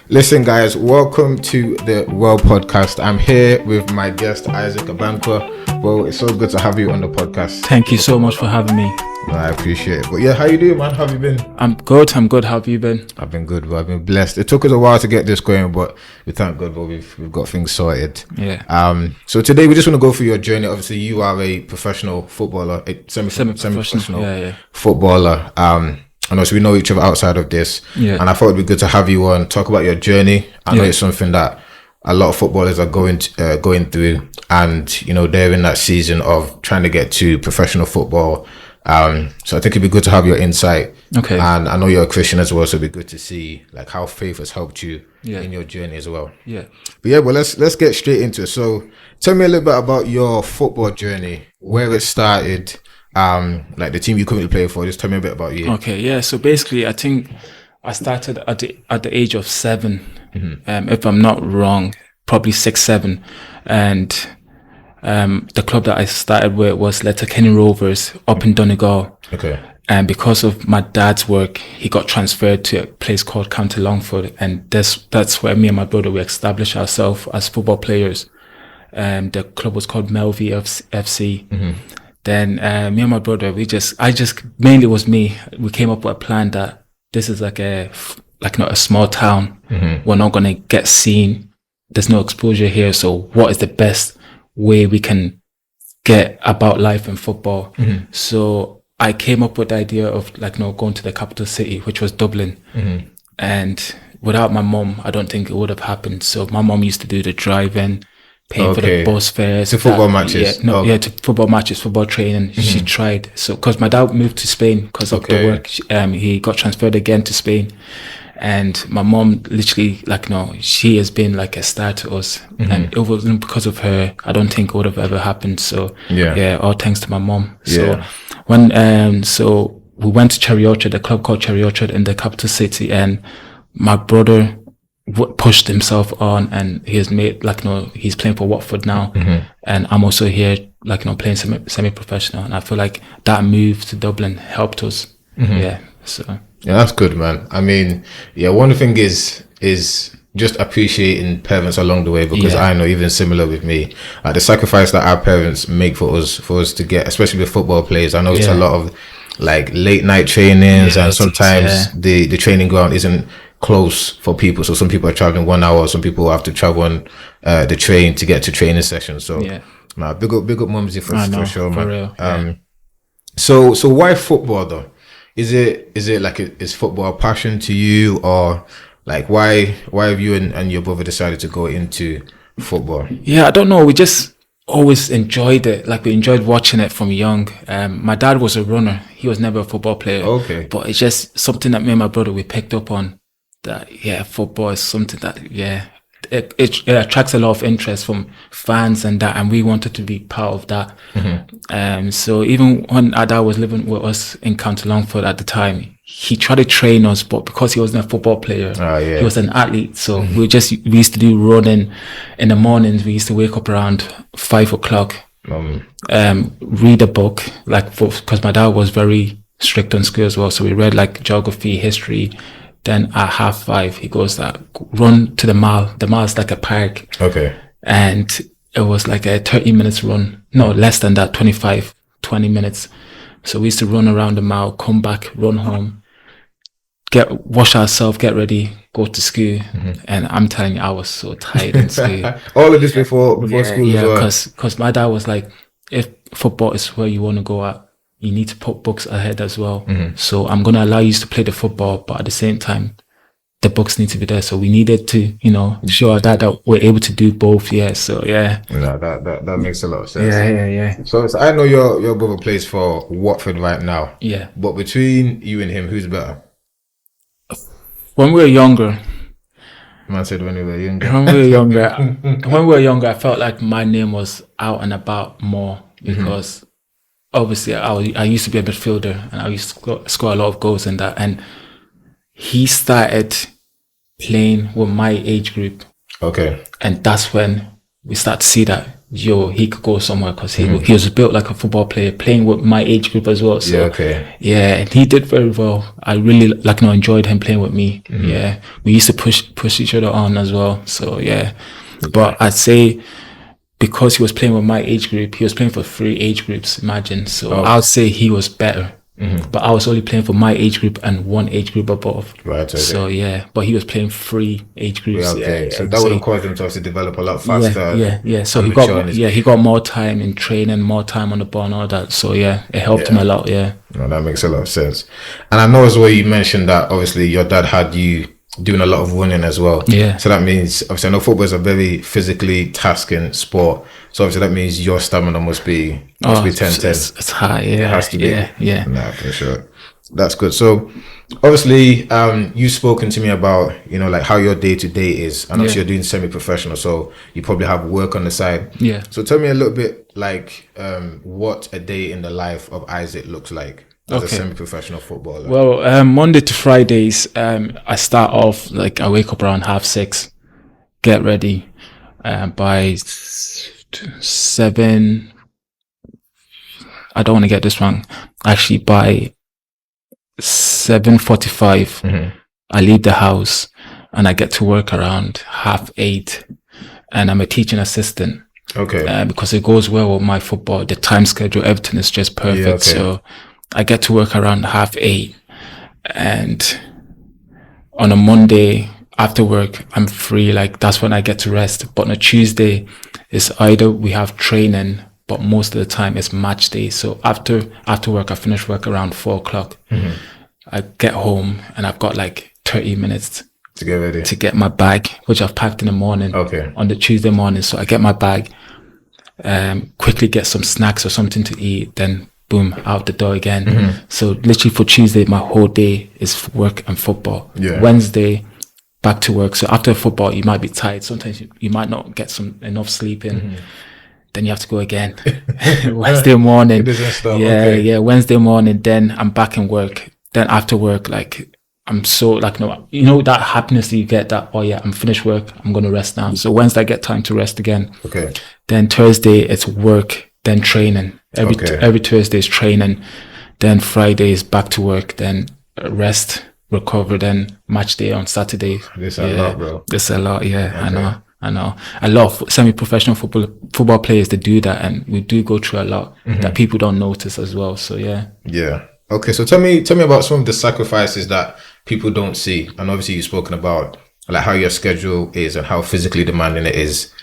Listen, guys, welcome to the Well Podcast. I'm here with my guest, Isaac Abankwah. Well, it's so good to have you on the podcast. Thank you so much for having me. I appreciate it. But yeah, how you doing, man? How have you been? I'm good. How have you been? I've been good, bro. I've been blessed. It took us a while to get this going, but we thank God, but we've got things sorted. Yeah. So today we just want to go through your journey. Obviously, you are a professional footballer, a semi-professional footballer. And also we know each other outside of this. Yeah. And I thought it'd be good to have you on, talk about your journey. I know it's something that a lot of footballers are going through, and you know they're in that season of trying to get to professional football. So I think it'd be good to have your insight. Okay. And I know you're a Christian as well, so it'd be good to see like how faith has helped you in your journey as well. Yeah. But yeah, well let's get straight into it. So tell me a little bit about your football journey, where it started, like the team you currently play for. Just tell me a bit about you. Okay. Yeah. So basically, I think I started at the age of 7. Mm-hmm. If I'm not wrong, probably 6, 7, and the club that I started with was Letterkenny Rovers up in Donegal. Okay. And because of my dad's work, he got transferred to a place called County Longford, and that's where me and my brother we established ourselves as football players. The club was called Melville FC. Mm-hmm. Then me and my brother, mainly was me. We came up with a plan that this is like not a small town. Mm-hmm. We're not gonna get seen. There's no exposure here. So what is the best way we can get about life in football? Mm-hmm. So I came up with the idea of going to the capital city, which was Dublin. Mm-hmm. And without my mom, I don't think it would have happened. So my mom used to do the driving, paying for the bus fares. To football matches? To football matches, football training. Mm-hmm. She tried. So, because my dad moved to Spain because of the work, he got transferred again to Spain. And my mom literally, she has been like a star to us. Mm-hmm. And it wasn't because of her, I don't think it would have ever happened. So, all thanks to my mom. So, so we went to Cherry Orchard, a club called Cherry Orchard in the capital city. And my brother pushed himself on, and he has made, he's playing for Watford now. Mm-hmm. And I'm also here, playing semi-professional. And I feel like that move to Dublin helped us. Mm-hmm. Yeah. So. Yeah, that's good, man. I mean, one thing is just appreciating parents along the way, because I know even similar with me, the sacrifice that our parents make for us to get, especially with football players. I know it's a lot of late night trainings, and sometimes the training ground isn't close for people. So some people are traveling 1 hour, some people have to travel on the train to get to training sessions. So big up Mumsy for sure, man. For real, So why football though? Is it is football a passion to you, or why have you and your brother decided to go into football? Yeah, I don't know. We just always enjoyed it. We enjoyed watching it from young. My dad was a runner. He was never a football player. Okay. But it's just something that me and my brother, we picked up on, that, football is something that, it attracts a lot of interest from fans and that, and we wanted to be part of that. Mm-hmm. So even when our dad was living with us in County Longford at the time, he tried to train us, but because he wasn't a football player, he was an athlete. So we used to do running in the mornings. We used to wake up around 5 o'clock, read a book, because my dad was very strict on school as well. So we read geography, history. Then at 5:30, he goes run to the mall. The mall is like a park. Okay. And it was like a 30 minutes run. No, less than that, 20 minutes. So we used to run around the mall, come back, run home, wash ourselves, get ready, go to school. Mm-hmm. And I'm telling you, I was so tired in school. All of this before school as well? Yeah, because my dad was like, if football is where you want to go at, you need to put books ahead as well. Mm-hmm. So I'm going to allow you to play the football, but at the same time, the books need to be there. So we needed to, show that we're able to do both. Yeah. So that makes a lot of sense. Yeah. So I know your brother plays for Watford right now. Yeah. But between you and him, who's better? When we were younger. Man said when we were younger. When we were younger, I felt like my name was out and about more, because obviously I used to be a midfielder, and I used to score a lot of goals in that. And he started playing with my age group. Okay. And that's when we start to see that he could go somewhere because he was built like a football player, playing with my age group as well. So and he did very well. I really enjoyed him playing with me. Yeah, we used to push each other on as well. So but I'd say because he was playing with my age group, he was playing for 3 age groups. Imagine. So I would say he was better. But I was only playing for my age group and 1 age group above. Right. Okay. So but he was playing 3 age groups. So that would have caused him to obviously develop a lot faster. So he got more time in training, more time on the ball and all that. So it helped him a lot. No, that makes a lot of sense. And I know as well you mentioned that obviously your dad had you doing a lot of running as well. So that means obviously I know football is a very physically tasking sport. So obviously that means your stamina must be 10-10. It's high, It has to be. Yeah. No, for sure. That's good. So obviously you've spoken to me about, like how your day-to-day is. And obviously you're doing semi-professional, so you probably have work on the side. So tell me a little bit like what a day in the life of Isaac looks like as a semi-professional footballer. Well, Monday to Fridays, I start off like I wake up around 6:30, get ready by 7. I don't want to get this wrong. Actually, by 7:45, I leave the house and I get to work around 8:30, and I'm a teaching assistant. Because it goes well with my football, the time schedule, everything is just perfect. So I get to work around 8:30, and on a Monday after work, I'm free. Like that's when I get to rest. But on a Tuesday, it's either we have training, but most of the time it's match day. So after work, I finish work around 4:00. I get home and I've got like 30 minutes to get ready, to get my bag, which I've packed in the morning. On the Tuesday morning, so I get my bag, quickly get some snacks or something to eat, then boom, out the door again. So literally for Tuesday, my whole day is work and football. Wednesday, back to work. So after football, you might be tired. Sometimes you might not get enough sleep in. Then you have to go again. Wednesday morning. Wednesday morning, then I'm back in work. Then after work, like I'm so like, that happiness that you get that, I'm finished work, I'm going to rest now. So Wednesday I get time to rest again. Then Thursday it's work, then training. Every Thursday is training. Then Friday is back to work, then rest, recover, then match day on Saturday. This a lot, bro. This a lot, I know. A lot of semi-professional football players, they do that, and we do go through a lot that people don't notice as well. So Okay, so tell me about some of the sacrifices that people don't see. And obviously you've spoken about like how your schedule is and how physically demanding it is.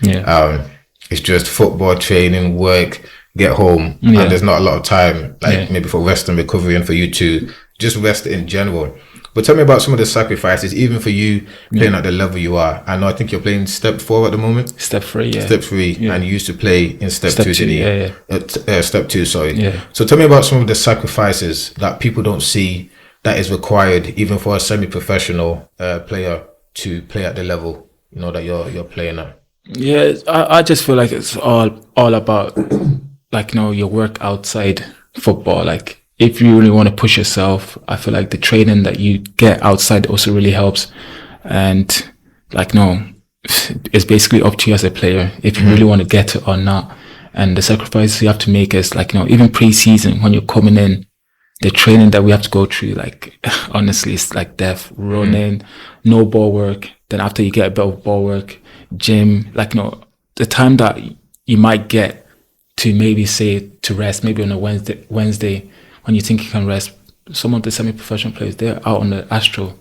It's just football, training, work, get home, and there's not a lot of time maybe for rest and recovery and for you to just rest in general. But tell me about some of the sacrifices, even for you playing at the level you are. I think you're playing step 4 at the moment. Step 3, Step 3, and you used to play in step 2, step 2, sorry. So tell me about some of the sacrifices that people don't see that is required, even for a semi-professional player to play at the level that you're playing at. I just feel like it's all about your work outside football. Like if you really want to push yourself, I feel like the training that you get outside also really helps. And it's basically up to you as a player if you really want to get it or not. And the sacrifices you have to make is even pre-season when you're coming in, the training that we have to go through, honestly, it's like death. Running, no ball work. Then after you get a bit of ball work, gym, the time that you might get to maybe say to rest, maybe on a Wednesday when you think you can rest, some of the semi-professional players, they're out on the astral.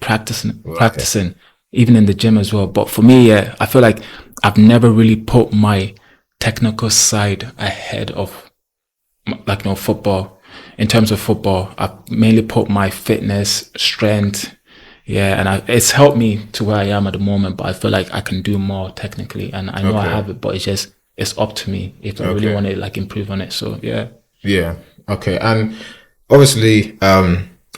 Practicing, even in the gym as well. But for me, I feel like I've never really put my technical side ahead of football. In terms of football, I've mainly put my fitness, strength, and it's helped me to where I am at the moment. But I feel like I can do more technically, and I know I have it, but it's up to me if I really want to improve on it. So Okay, and obviously,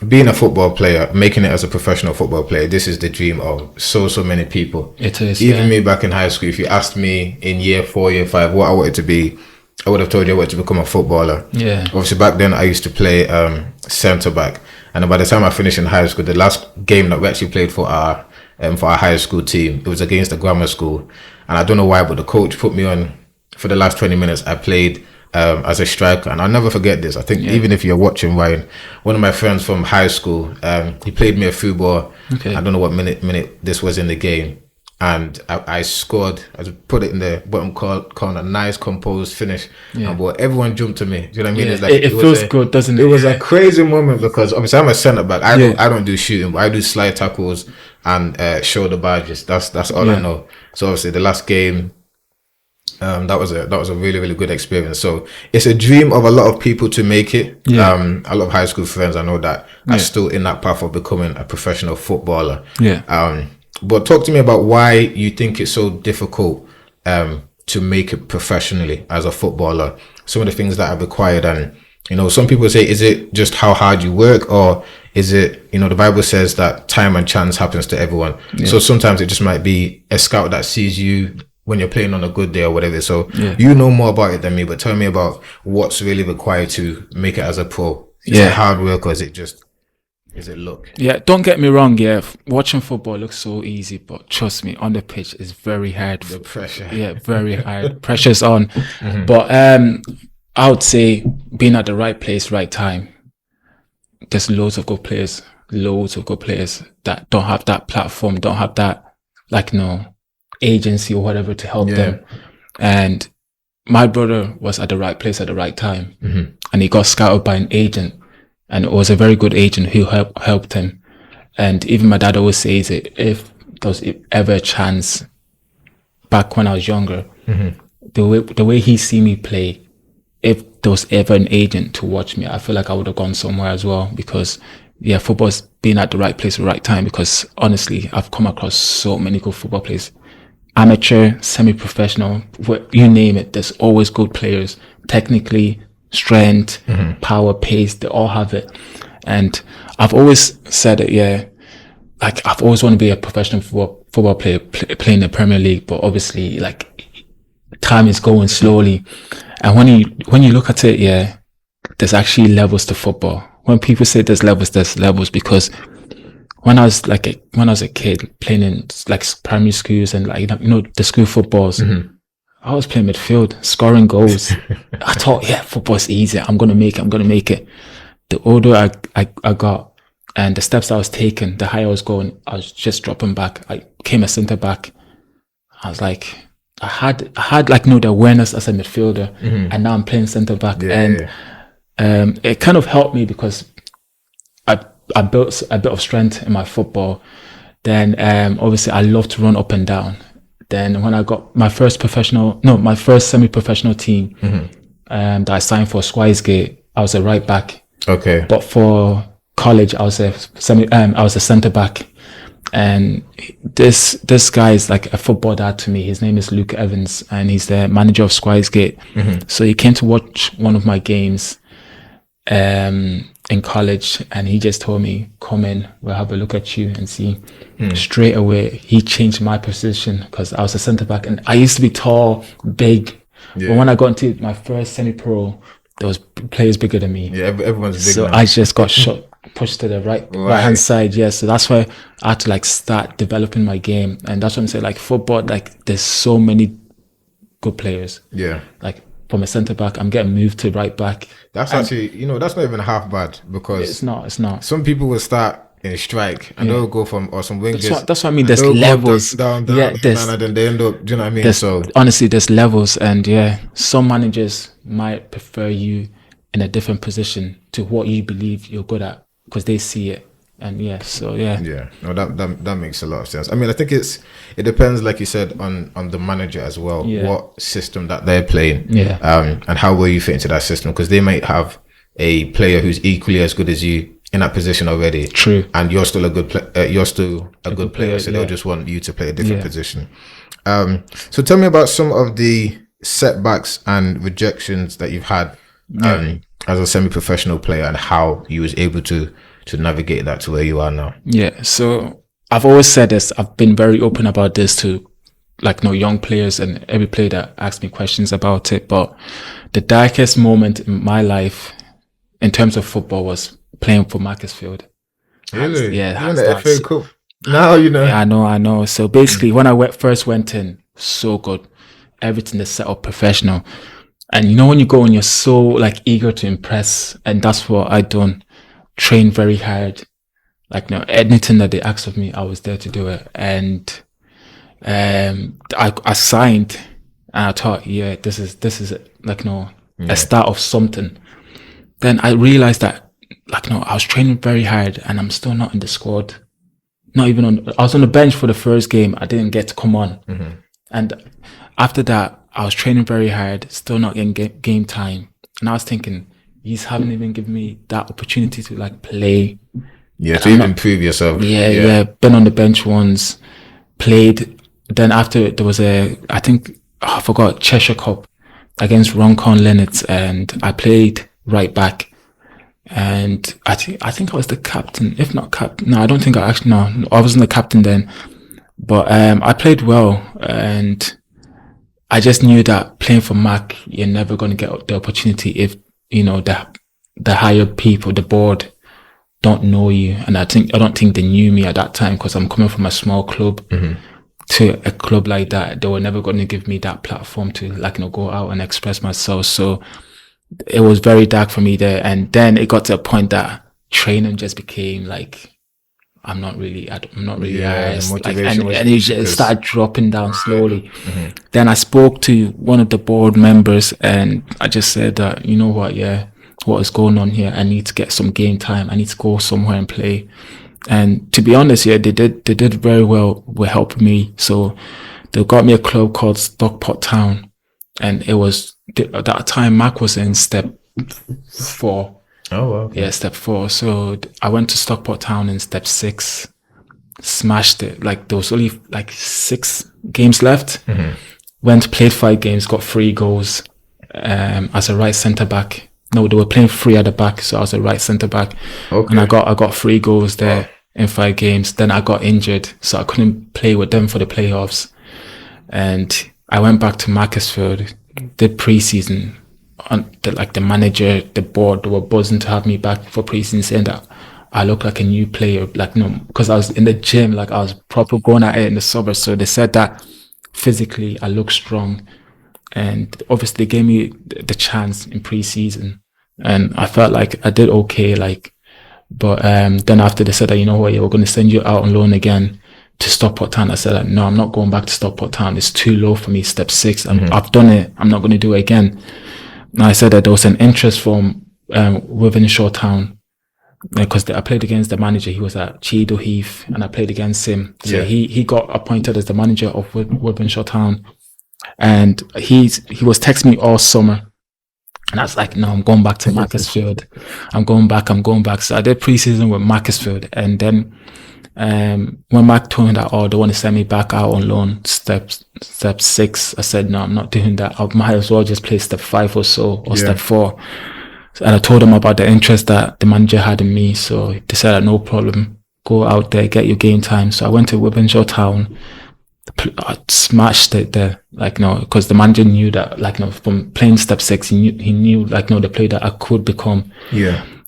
being a football player, making it as a professional football player, this is the dream of so many people. It is. Even me back in high school, if you asked me in year 4, year 5, what I wanted to be, I would have told you I wanted to become a footballer. Obviously, back then I used to play centre back, and by the time I finished in high school, the last game that we actually played for our high school team, it was against the grammar school, and I don't know why, but the coach put me on for the last 20 minutes, I played as a striker, and I'll never forget this. I think even if you're watching, Ryan, one of my friends from high school, he played me a through ball. Okay. I don't know what minute this was in the game, and I scored. I put it in the bottom corner, nice composed finish, and everyone jumped to me. Do you know what I mean? Yeah. It's like, it feels good, doesn't it? It was a crazy moment because obviously I'm a centre back. I don't do shooting, but I do slide tackles and shoulder barges. That's all I know. So obviously the last game, that was a really, really good experience. So it's a dream of a lot of people to make it. A lot of high school friends I know that are still in that path of becoming a professional footballer. But talk to me about why you think it's so difficult to make it professionally as a footballer. Some of the things that are required, and some people say, is it just how hard you work, or is it, the Bible says that time and chance happens to everyone. So sometimes it just might be a scout that sees you when you're playing on a good day or whatever. So you know more about it than me, but tell me about what's really required to make it as a pro. Is it hard work, or is it luck? Yeah, don't get me wrong. Yeah, watching football looks so easy, but trust me, on the pitch is very hard. The pressure. Yeah, very hard. Pressure's on. But I would say being at the right place, right time. There's loads of good players that don't have that platform, don't have that, agency or whatever to help them. And my brother was at the right place at the right time, and he got scouted by an agent, and it was a very good agent who helped him. And even my dad always says it, if there was ever a chance back when I was younger, the way he see me play, if there was ever an agent to watch me, I feel like I would have gone somewhere as well, because football's being at the right place at the right time. Because honestly, I've come across so many good football players, amateur, semi-professional, you name it. There's always good players, technically, strength, power, pace, they all have it. And I've always said it, I've always wanted to be a professional football player, playing the Premier League, but obviously, time is going slowly. And when you look at it, there's actually levels to football. When people say there's levels, because when I was a kid playing in primary schools and the school footballs, I was playing midfield, scoring goals. I thought, football's easy. I'm gonna make it. The older I got, and the steps I was taking, the higher I was going, I was just dropping back. I became a centre back. I was like, I had the awareness as a midfielder, and now I'm playing centre back, it kind of helped me because I built a bit of strength in my football. Then obviously I love to run up and down. Then when I got my first semi-professional team that I signed for Squires, I was a right back. Okay. But for college, I was a centre back. And this guy is like a football dad to me. His name is Luke Evans, and he's the manager of Squires. So he came to watch one of my games in college, and he just told me, come in, we'll have a look at you and see. Straight away he changed my position, because I was a centre back and I used to be tall, big, but when I got into my first semi-pro, there was players bigger than me. Everyone's big so now. I just got pushed to the right hand side. So that's why I had to start developing my game. And that's what I'm saying, football, there's so many good players. From a centre back, I'm getting moved to right back. That's actually, that's not even half bad, because it's not. Some people will start in a strike and they'll go from, or some wingers. That's what I mean. There's levels. Down, and then they end up, do you know what I mean? So honestly, there's levels, and some managers might prefer you in a different position to what you believe you're good at, because they see it. And no, that makes a lot of sense. I mean, I think it depends, like you said, on the manager as well, what system that they're playing, and how will you fit into that system, because they might have a player who's equally as good as you in that position already. True. And you're still a good good player, so they'll just want you to play a different position. So tell me about some of the setbacks and rejections that you've had as a semi-professional player, and how you was able to navigate that to where you are now. So I've always said this, I've been very open about this to young players and every player that asks me questions about it. But the darkest moment in my life in terms of football was playing for Macclesfield. Really? Yeah, the FA Cup. Now you know. Yeah, I know. So basically, when I first went in, so good. everything is set up professional. And you know, when you go and you're so like eager to impress, and that's what I done. Train very hard. Like, anything that they asked of me, I was there to do it. And I signed, and I thought, yeah, this is like, a start of something. Then I realized that, like, I was training very hard, and I'm still not in the squad. Not even I was on the bench for the first game. I didn't get to come on. And after that, I was training very hard, still not getting game time. And I was thinking, you haven't even given me that opportunity to like play. Yeah, to even prove yourself. Yeah. Been on the bench once, played. Then after, there was I forgot, Cheshire Cup against Runcorn Linnets, and I played right back. And I think I was the captain, if not captain. No, I don't think I wasn't the captain then. But I played well, and I just knew that playing for Mac, you're never going to get the opportunity if, the higher people, the board, don't know you. And I don't think they knew me at that time, because I'm coming from a small club to a club like that. They were never going to give me that platform to go out and express myself. So it was very dark for me there. And then it got to a point that training just became like, I'm not really and it just started dropping down slowly. Then I spoke to one of the board members, and I just said that, you know what, what is going on here? I need to get some game time. I need to go somewhere and play. And to be honest, they did very well with helping me. So they got me a club called Stockport Town, and it was at that time Mac was in step 4. Oh, okay. Yeah, step 4. So I went to Stockport Town in step 6, smashed it. Like, there was only like 6 games left. Played 5 games, got 3 goals as a right centre back. No, they were playing 3 at the back, so I was a right centre back. Okay. And I got 3 goals there in 5 games. Then I got injured, so I couldn't play with them for the playoffs. And I went back to Macclesfield, did pre-season. The manager, the board, they were buzzing to have me back for pre-season, saying that I look like a new player, because I was in the gym, like I was proper going at it in the suburbs. So they said that physically I look strong, and obviously they gave me the chance in pre-season, and I felt like I did okay. But then after they said that, you know what, we're going to send you out on loan again to Stockport Town. I said, no, I'm not going back to Stockport Town. It's too low for me. Step 6. I've done it. I'm not going to do it again. And I said that there was an interest from Wythenshawe Town, because I played against the manager. He was at Cheadle Heath, and I played against him. So he got appointed as the manager of Wythenshawe Town, and he was texting me all summer, and I was like, no, I'm going back to Macclesfield. I'm going back. So I did pre-season with Macclesfield, and then when Mac told me that, they want to send me back out on loan, step 6, I said, no, I'm not doing that. I might as well just play step 5 or so, or step 4. And I told them about the interest that the manager had in me. So they said, no problem, go out there, get your game time. So I went to Wythenshawe Town. I smashed it there, because the manager knew that, from playing step 6, he knew the player that I could become.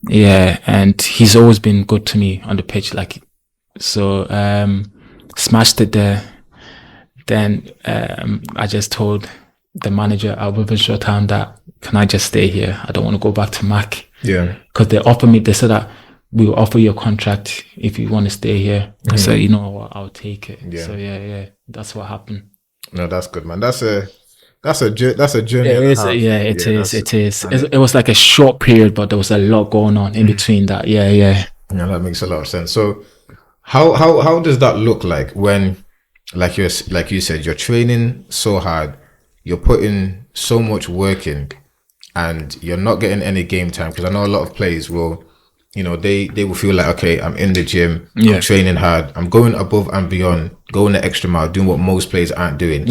And he's always been good to me on the pitch, so smashed it there. Then I just told the manager at Wythenshawe Town that, can I just stay here? I don't want to go back to Mac. Because they said that we will offer you a contract if you want to stay here. I said, you know what, I'll take it. So that's what happened. No, that's good, man. That's a journey. It is. It was like a short period, but there was a lot going on in between that. Yeah, that makes a lot of sense. So how does that look like when, like you said, you're training so hard, you're putting so much work in, and you're not getting any game time? Because I know a lot of players will, they will feel like, okay, I'm in the gym, I'm training hard, I'm going above and beyond, going the extra mile, doing what most players aren't doing.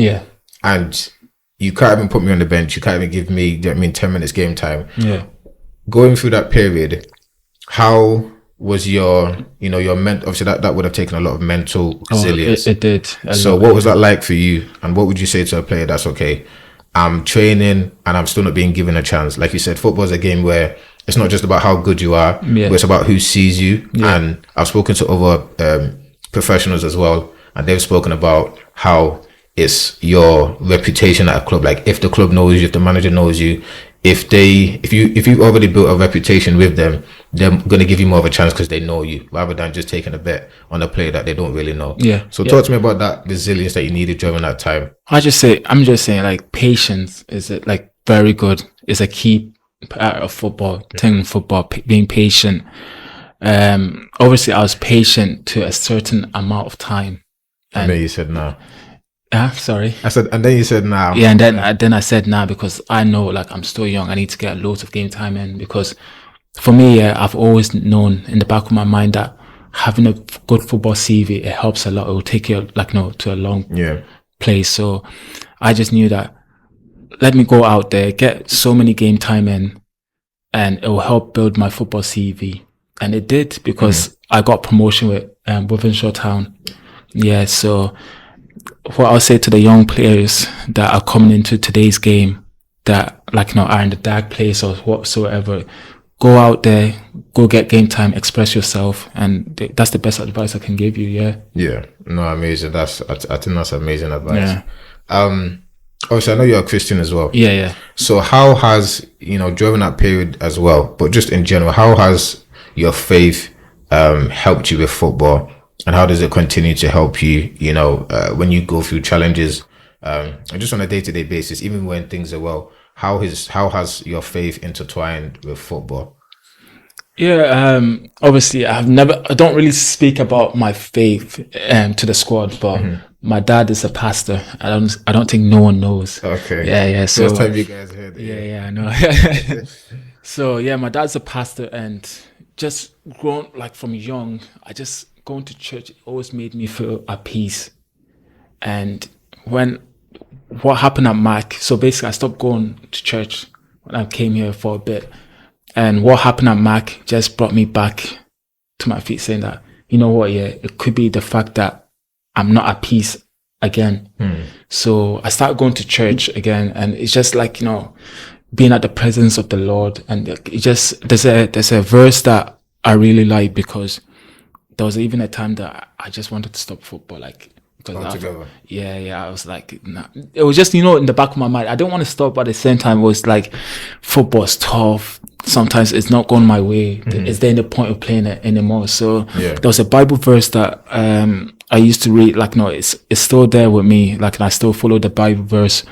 And you can't even put me on the bench, you can't even give me, 10 minutes game time. Going through that period, how was your mental, obviously that would have taken a lot of mental resilience. It did. So what was that like for you? And what would you say to a player that's, okay, I'm training and I'm still not being given a chance? Like you said, football is a game where it's not just about how good you are, but it's about who sees you. And I've spoken to other professionals as well, and they've spoken about how it's your reputation at a club. Like if the club knows you, if the manager knows you, if you've already built a reputation with them, they're going to give you more of a chance because they know you, rather than just taking a bet on a player that they don't really know. Yeah. So talk to me about that resilience that you needed during that time. I'm just saying, like, patience is like very good. It's a key part of football. Thing football, being patient. Obviously, I was patient to a certain amount of time. And then you said no. Sorry. I said, and then you said now. Yeah, and then I said now because I know, like, I'm still young. I need to get loads of game time in, because for me, I've always known in the back of my mind that having a good football CV, it helps a lot. It will take you, like, to a long place. So I just knew that let me go out there, get so many game time in, and it will help build my football CV. And it did, because I got promotion with Winshaw Town. Yeah, so what I'll say to the young players that are coming into today's game, that, like, are in the dark place or whatsoever, go out there, go get game time, express yourself, and that's the best advice I can give you. Yeah, no, amazing. I think that's amazing advice. Obviously I know you're a Christian as well. Yeah. So how has, during that period as well, but just in general, how has your faith helped you with football? And how does it continue to help you, when you go through challenges, just on a day-to-day basis, even when things are well? How has your faith intertwined with football? Yeah, obviously, I don't really speak about my faith to the squad, but my dad is a pastor. I don't think no one knows. Okay. Yeah. So first time you guys heard it. Yeah, I know. So yeah, my dad's a pastor, and just grown, like, from young, I just going to church always made me feel at peace. And what happened at Mac, so basically I stopped going to church when I came here for a bit, and what happened at Mac just brought me back to my feet, saying that, it could be the fact that I'm not at peace again. So I started going to church again, and it's just like, being at the presence of the Lord. And it just, there's a verse that I really like, because there was even a time that I just wanted to stop football, like, because I was like, nah. It was just, in the back of my mind, I didn't want to stop, but at the same time, it was like, football's tough. Sometimes it's not going my way. Is there any point of playing it anymore? So there was a Bible verse that I used to read, like, it's still there with me, like, and I still follow the Bible verse.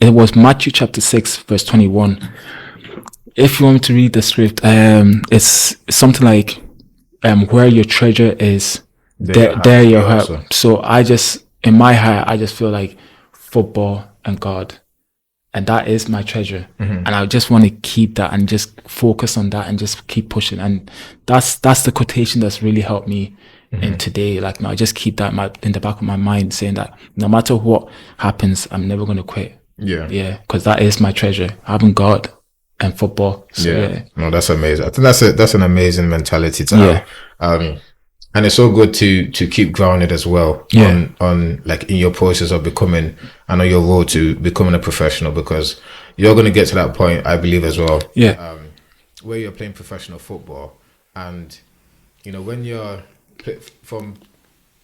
It was Matthew chapter 6, verse 21. If you want me to read the script, it's something like, where your treasure is, there your heart. So in my heart, I just feel like football and God, and that is my treasure. And I just want to keep that and just focus on that and just keep pushing. And that's the quotation that's really helped me in today. Like, I just keep that in the back of my mind, saying that no matter what happens, I'm never going to quit. Yeah, because that is my treasure, having God and football. So, no, that's amazing. I think that's an amazing mentality to have. And it's so good to keep grounded as well on like in your process of becoming, and on your road to becoming a professional, because you're going to get to that point, I believe, as well. Where you're playing professional football, and when you're from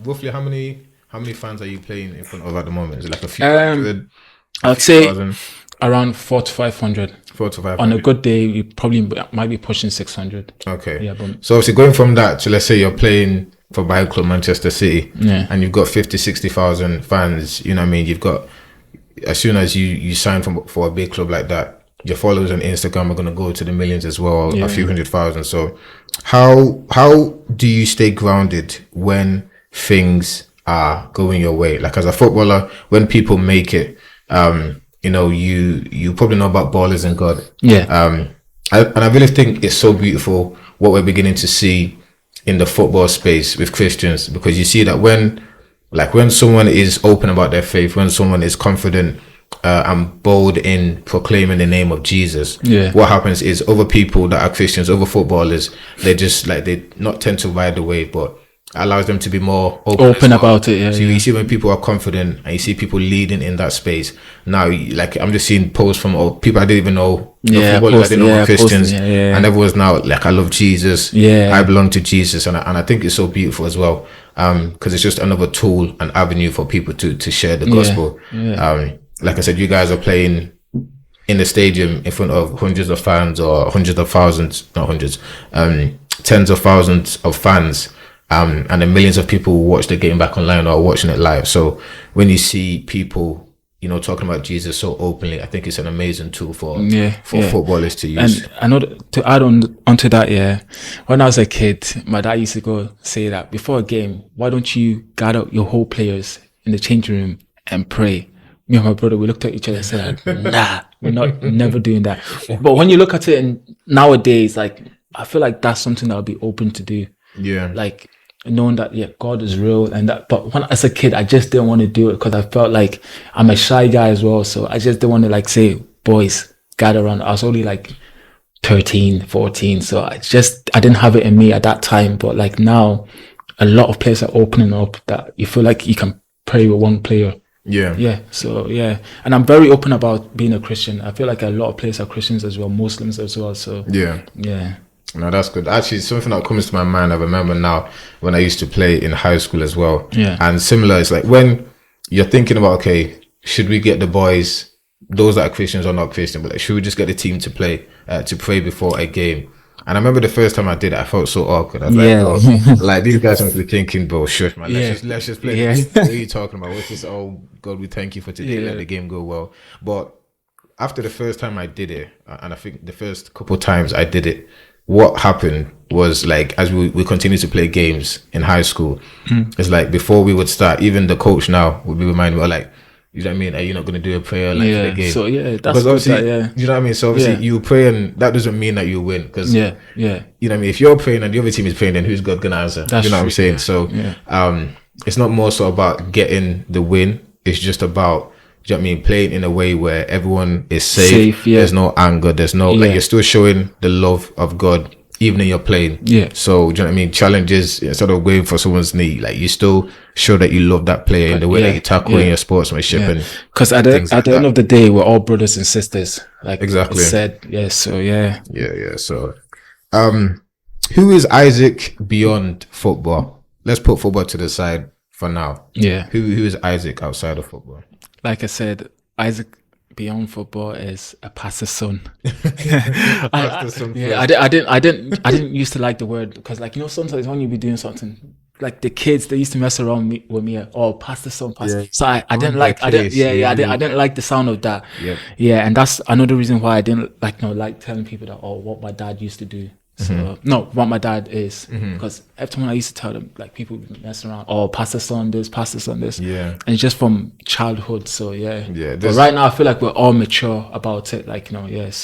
roughly how many fans are you playing in front of at the moment? Is it like a few hundred? I'd say around 400 to 500. 400 to 500. On a good day, you probably might be pushing 600. Okay. So obviously going from that to, let's say you're playing for Bible Club Manchester City, and you've got 50, 60,000 fans, you've got, as soon as you sign for a big club like that, your followers on Instagram are going to go to the millions as well, a few 100,000. So how do you stay grounded when things are going your way? Like, as a footballer, when people make it, you probably know about ballers and God. I really think it's so beautiful what we're beginning to see in the football space with Christians, because you see that when someone is open about their faith, when someone is confident and bold in proclaiming the name of Jesus, what happens is other people that are Christians, other footballers, they just they not tend to ride the wave, but allows them to be more open about it. So you see when people are confident and you see people leading in that space. Now, like, I'm just seeing posts from people I didn't even know, footballers I didn't know were Christians, and everyone's now like, I love Jesus, I belong to Jesus, and I think it's so beautiful as well. because it's just another tool and avenue for people to share the gospel. Like I said, you guys are playing in the stadium in front of hundreds of fans, or hundreds of thousands, not hundreds, tens of thousands of fans, and then millions of people who watch the game back online or watching it live. So when you see people, you know, talking about Jesus so openly, I think it's an amazing tool for footballers to use. And I know to add onto that, when I was a kid, my dad used to go say that before a game, why don't you gather your whole players in the changing room and pray? Me and my brother, we looked at each other and said, nah, we're never doing that. But when you look at it and nowadays, like, I feel like that's something that I'll be open to do. Yeah. Like, knowing that, God is real, and that, but when as a kid, I just didn't want to do it because I felt like I'm a shy guy as well. So I just didn't want to like say, boys, gather around. I was only like 13, 14. So I didn't have it in me at that time. But like now, a lot of players are opening up that you feel like you can pray with one player. So and I'm very open about being a Christian. I feel like a lot of players are Christians as well, Muslims as well. So no, that's good. Actually, something that comes to my mind, I remember now when I used to play in high school as well. And similar, it's like when you're thinking about, okay, should we get the boys, those that are Christians or not Christian, but like, should we just get the team to play to pray before a game? And I remember the first time I did it, I felt so awkward. I was like, oh, like these guys must be thinking, bro, shush, man, let's just play. What are you talking about? What's this? Oh God, we thank you for today. Let the game go well. But after the first time I did it, and I think the first couple of times I did it, what happened was, like, as we continued to play games in high school, it's like before we would start, even the coach now would be reminding me, like, you know what I mean? Are you not going to do a prayer like for the game? So that's because obviously, you know what I mean? So obviously you pray, and that doesn't mean that you win, because you know what I mean? If you're praying and the other team is praying, then who's God going to answer? That's you know true, what I'm saying? So it's not more so about getting the win. It's just about, you know what I mean, playing in a way where everyone is safe. There's no anger. There's no, like, you're still showing the love of God even in your playing. So, do you know what I mean? Challenges, instead of going for someone's knee, like, you still show that you love that player in the way that you tackle in your sportsmanship. And because at the end of the day, we're all brothers and sisters. Like exactly. It said, So, who is Isaac beyond football? Let's put football to the side for now. Who is Isaac outside of football? Like I said, Isaac beyond football is a pastor's son. I didn't used to like the word, because, like, you know, sometimes when you be doing something, like the kids, they used to mess around with me. Oh, pastor's son, pastor. So I didn't like. I didn't like the sound of that. And that's another reason why I didn't like telling people that, oh, what my dad used to do. So what my dad is, because every time I used to tell them, like, people mess around, oh, pastor's son this, pastor's son this, and it's just from childhood. So but right now I feel like we're all mature about it, like, there's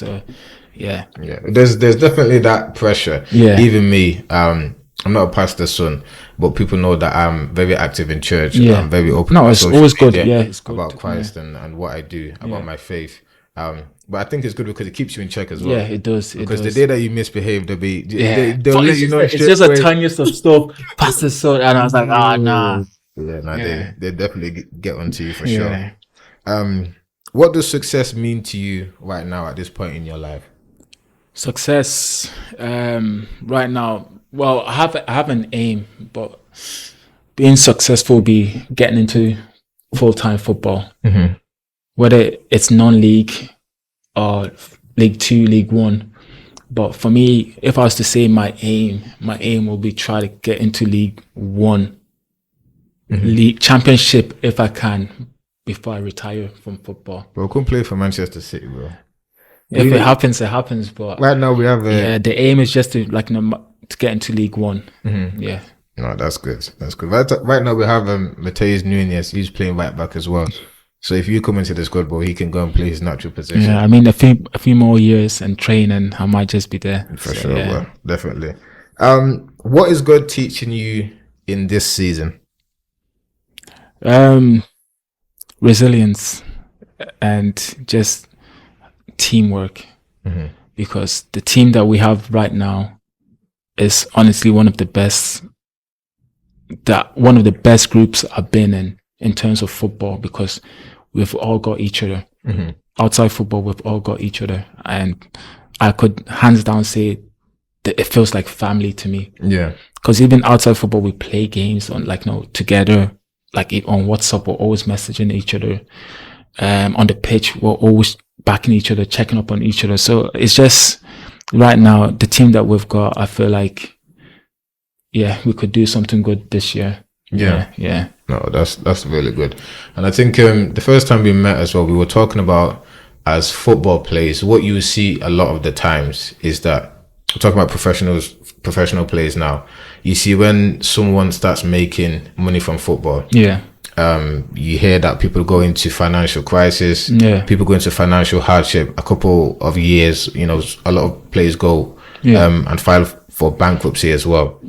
definitely that pressure. Even me, I'm not a pastor's son, but people know that I'm very active in church. I'm very open. No, it's always good. It's good about Christ and what I do, about my faith. But I think it's good because it keeps you in check as well. It does. Because the day that you misbehave, they'll let you know. It's just a tiniest of stuff, pastor's son, and I was like, nah. They definitely get onto you for sure. What does success mean to you right now at this point in your life? Success, right now, well, I have an aim, but being successful will be getting into full-time football. Whether it's non-league or League 2, League 1. But for me, if I was to say my aim will be try to get into League 1, League Championship if I can, before I retire from football. Bro, come play for Manchester City, bro. If it happens, it happens. But right now we have the aim is just to to get into League 1. No, that's good. That's good. Right now we have Mateus Nunes. He's playing right back as well. So if you come into the squad, bro, he can go and play his natural position. Yeah, I mean, a few more years and training, I might just be there. For sure, bro. Definitely. What is God teaching you in this season? Resilience and just teamwork. Because the team that we have right now is honestly one of the best groups I've been in terms of football, because we've all got each other. Outside football, we've all got each other. And I could hands down say it feels like family to me. Yeah. Because even outside football, we play games on like, together, like on WhatsApp, we're always messaging each other. On the pitch, we're always backing each other, checking up on each other. So it's just right now, the team that we've got, I feel like, we could do something good this year. Yeah. No, that's really good. And I think the first time we met as well, we were talking about, as football players, what you see a lot of the times is that we're talking about professional players now. You see when someone starts making money from football, you hear that people go into financial crisis, people go into financial hardship. A couple of years, a lot of players go and file for bankruptcy as well.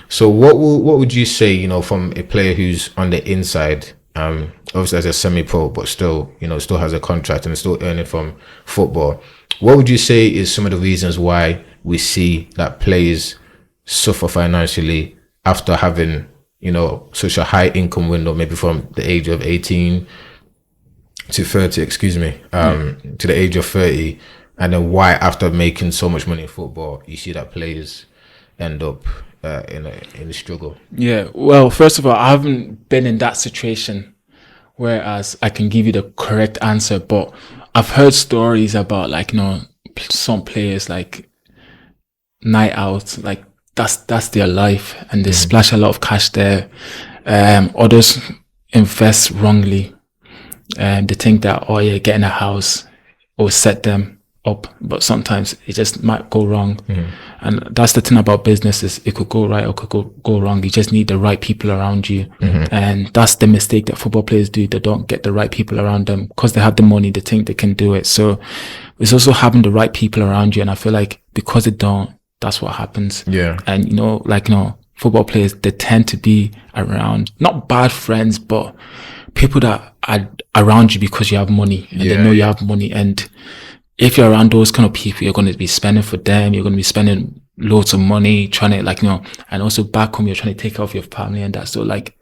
So what would you say, from a player who's on the inside, obviously as a semi-pro, but still has a contract and is still earning from football? What would you say is some of the reasons why we see that players suffer financially after having, such a high income window, maybe from the age of 18 to 30, to the age of 30, and then why after making so much money in football, you see that players end up in a struggle? Yeah, well, first of all, I haven't been in that situation, whereas I can give you the correct answer, but I've heard stories about like, some players like night out, like that's their life, and they splash a lot of cash there. Others invest wrongly, and they think that getting a house will set them up, but sometimes it just might go wrong. And that's the thing about businesses, it could go right or could go wrong. You just need the right people around you, and that's the mistake that football players do. They don't get the right people around them because they have the money, they think they can do it. So it's also having the right people around you, and I feel like because they don't, that's what happens. And football players, they tend to be around not bad friends, but people that are around you because you have money, and they know you have money. And if you're around those kind of people, you're going to be spending for them. You're going to be spending loads of money trying to and also back home, you're trying to take care of your family and that. So like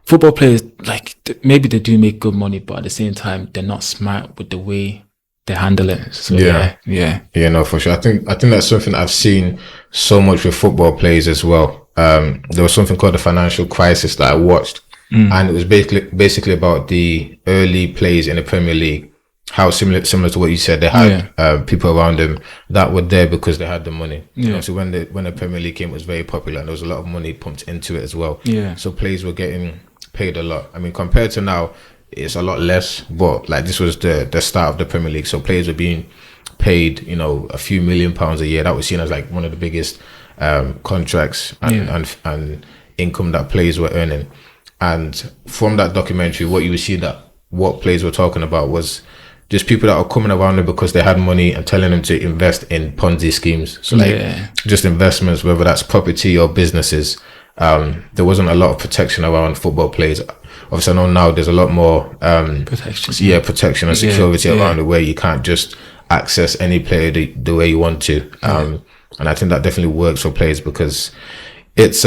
football players, like maybe they do make good money, but at the same time, they're not smart with the way they handle it. So no, for sure. I think that's something I've seen so much with football players as well. There was something called the financial crisis that I watched, and it was basically about the early players in the Premier League. How similar to what you said, they had people around them that were there because they had the money. So when the Premier League came, it was very popular, and there was a lot of money pumped into it as well. So players were getting paid a lot. I mean, compared to now, it's a lot less, but like this was the start of the Premier League, so players were being paid a few £1 million a year. That was seen as like one of the biggest contracts and income that players were earning. And from that documentary, what you would see that what players were talking about was just people that are coming around them because they had money and telling them to invest in Ponzi schemes. So just investments, whether that's property or businesses. There wasn't a lot of protection around football players. Obviously, I know now there's a lot more protection. Protection and security around it, where you can't just access any player the way you want to. And I think that definitely works for players, because it's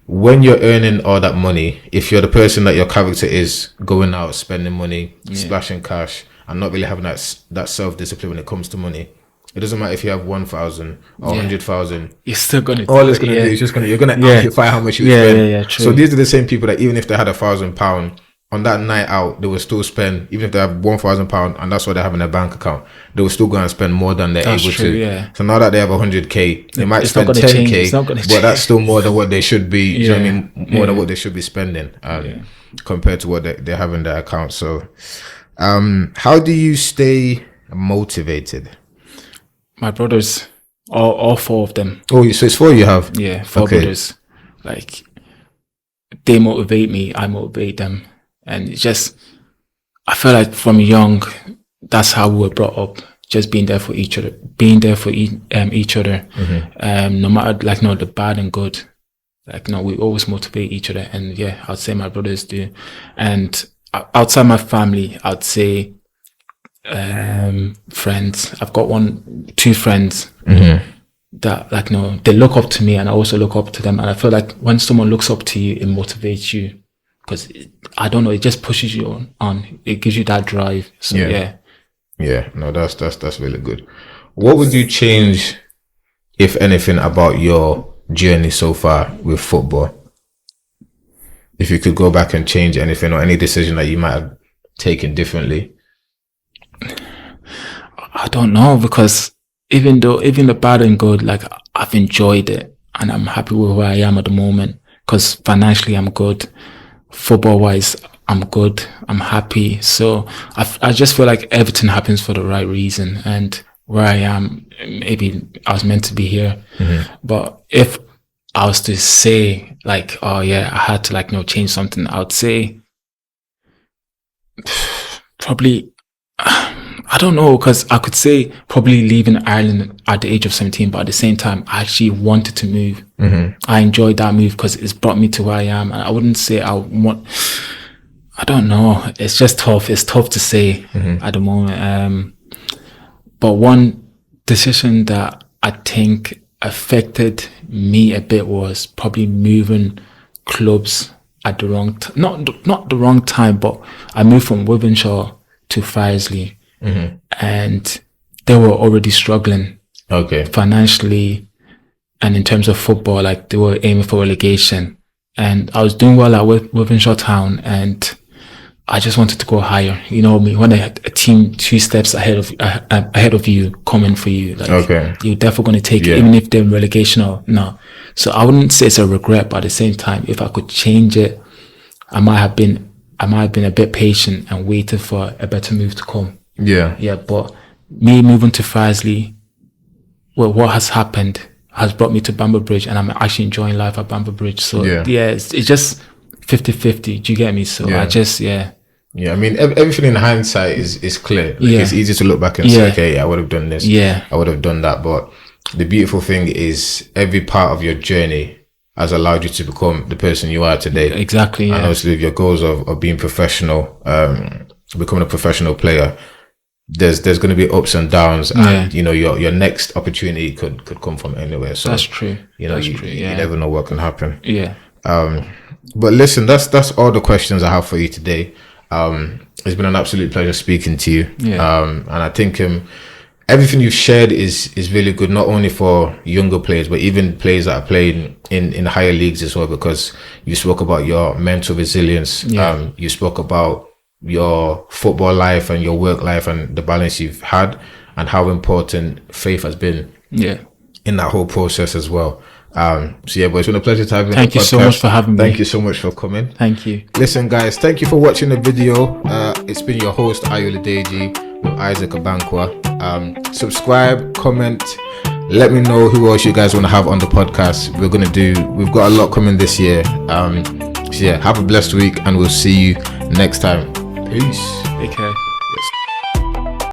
when you're earning all that money, if you're the person that your character is going out spending money, splashing cash, and not really having that self-discipline when it comes to money, it doesn't matter if you have 1,000 or 100,000. You're still gonna. All it's gonna do is you're gonna amplify how much you spend. True. So these are the same people that even if they had £1,000 on that night out, they will still spend. Even if they have £1,000 and that's what they have in their bank account, they will still go and spend more than they're able to. Yeah. So now that they have 100k, they might spend 10k, but that's still more than what they should be. You know what I mean? More than what they should be spending compared to what they have in their account. So, how do you stay motivated? My brothers, all four of them. Oh, so it's four you have? Yeah, four brothers. Like, they motivate me, I motivate them. And it's just, I feel like from young, that's how we were brought up. Just being there for each other, each other. No matter the bad and good. We always motivate each other. And I'd say my brothers do. And outside my family, I'd say friends. I've got two friends that they look up to me, and I also look up to them. And I feel like when someone looks up to you, it motivates you, because I don't know, it just pushes you on. It gives you that drive. So no, that's really good. What would you change if anything, about your journey so far with football? If you could go back and change anything or any decision that you might have taken differently? I don't know, because even the bad and good, like, I've enjoyed it and I'm happy with where I am at the moment, because financially I'm good, football wise I'm good, I'm happy. So I just feel like everything happens for the right reason, and where I am, maybe I was meant to be here. But if I was to say, like, oh yeah, I had to, like, change something, I would say probably, I don't know, because I could say probably leaving Ireland at the age of 17, but at the same time, I actually wanted to move. I enjoyed that move because it's brought me to where I am. And I wouldn't say I don't know. It's just tough. It's tough to say at the moment. But one decision that I think affected me a bit was probably moving clubs at the wrong not the wrong time, but I moved from Wivenshaw to Farsley. And they were already struggling financially, and in terms of football, like, they were aiming for relegation, and I was doing well at Wivenshaw Town, and I just wanted to go higher. You know me, when a team 2 steps ahead of you coming for you, like, you're definitely going to take it, even if they're in relegation or no. So I wouldn't say it's a regret, but at the same time, if I could change it, I might have been a bit patient and waited for a better move to come. But me moving to Farsley, well, what has happened has brought me to Bamber Bridge, and I'm actually enjoying life at Bamber Bridge. So it's just 50-50. Do you get me? So I just I mean, everything in hindsight is clear. Like, it's easy to look back and say, okay, I would have done this, I would have done that. But the beautiful thing is, every part of your journey has allowed you to become the person you are today. Exactly. And obviously, with your goals of being professional, becoming a professional player, there's going to be ups and downs, and your next opportunity could come from anywhere. So that's true. You never know what can happen. But listen, that's all the questions I have for you today. It's been an absolute pleasure speaking to you. And I think everything you've shared is really good, not only for younger players, but even players that are playing in higher leagues as well, because you spoke about your mental resilience. You spoke about your football life and your work life and the balance you've had, and how important faith has been in that whole process as well. But it's been a pleasure to have you. Thank you so much for having me. Thank you so much for coming. Thank you. Listen, guys, thank you for watching the video. It's been your host, Ayoladeji, with Isaac Abankwah. Subscribe, comment, let me know who else you guys want to have on the podcast. We've got a lot coming this year. Have a blessed week, and we'll see you next time. Peace. Take care.